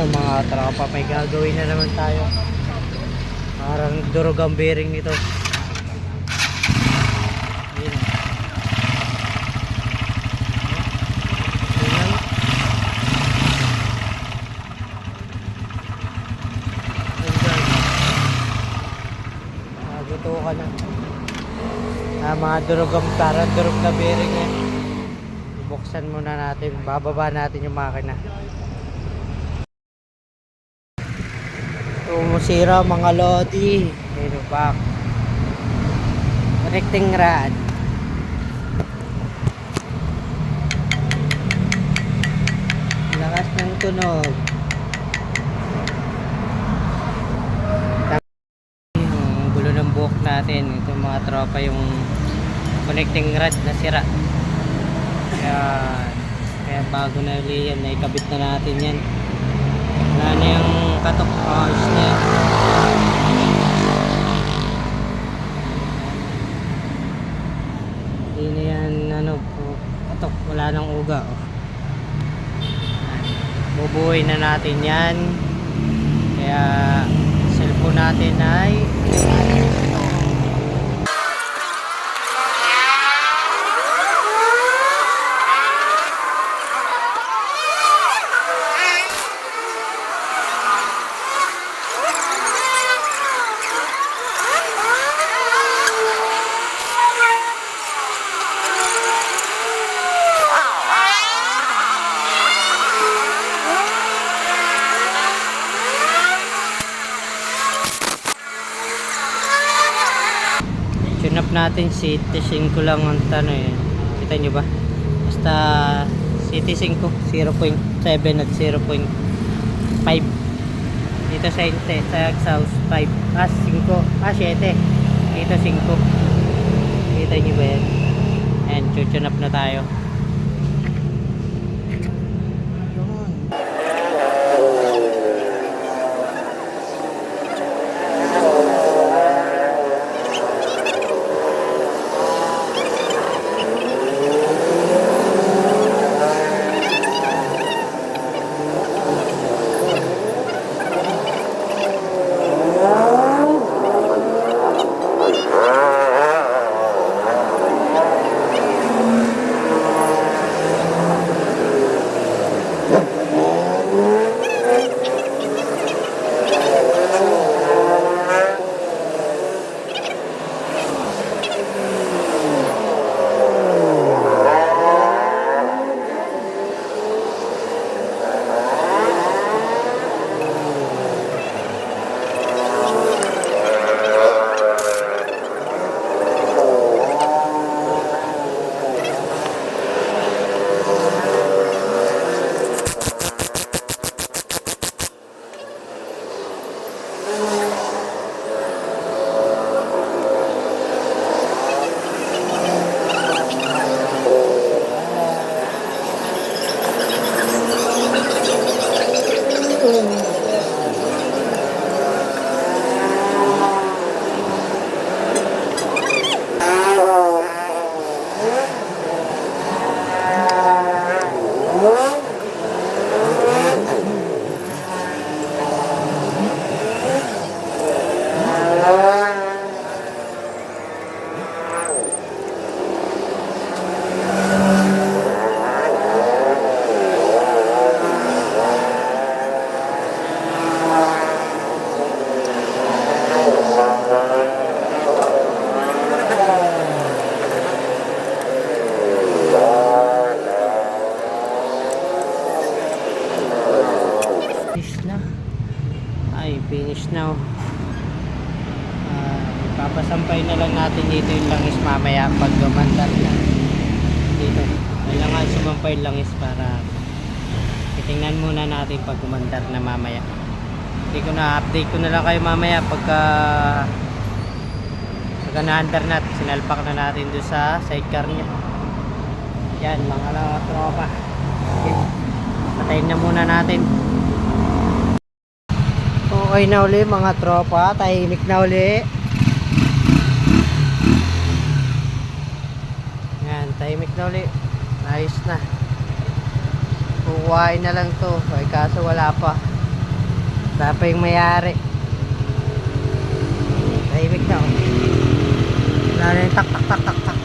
Ayun mga tropa, may gagawin na naman tayo. Parang durog ang bearing nito. Ayun. Ayun. Ayun. Gusto ka na. Mga durog ang parang durog na bearing eh. Buksan muna natin, bababa natin yung makina. Tumusira mga lodi. Ayun back. Connecting rod. Lakas ng tunog. Yung gulo ng buhok natin. Ito mga tropa yung connecting rod na sira. Kaya bago na ulit yan, naikabit na natin yan. Wala na yung katok hours na yan. Hindi na yan katok, wala nang uga oh. Bubuhay na natin yan. Kaya cellphone natin ay tune up natin. City 5 lang ang tanong eh. Kita nyo ba? Basta City 5 0.7 at 0.5 dito sa exhaust 5 5 7 dito 5. Kita nyo ba yan? And tune up na tayo. Finish na. Papasampay na lang natin dito yung langis mamaya pag gumandar na dito. Kailangan sumampay langis para titingnan muna natin pag gumandar na mamaya. Update ko na lang kayo mamaya pagka na-andar natin, sinalpak na natin doon sa sidecar nya. Yan mga tropa. Okay. Patayin na muna natin. Okay na uli mga tropa, tahimik na uli. Yan, tahimik na uli. Nice na. Kukuhain na lang to, ay kaso wala pa. Wala pa yung mayari. Tahimik na oh. Wala na yung tak tak tak tak tak.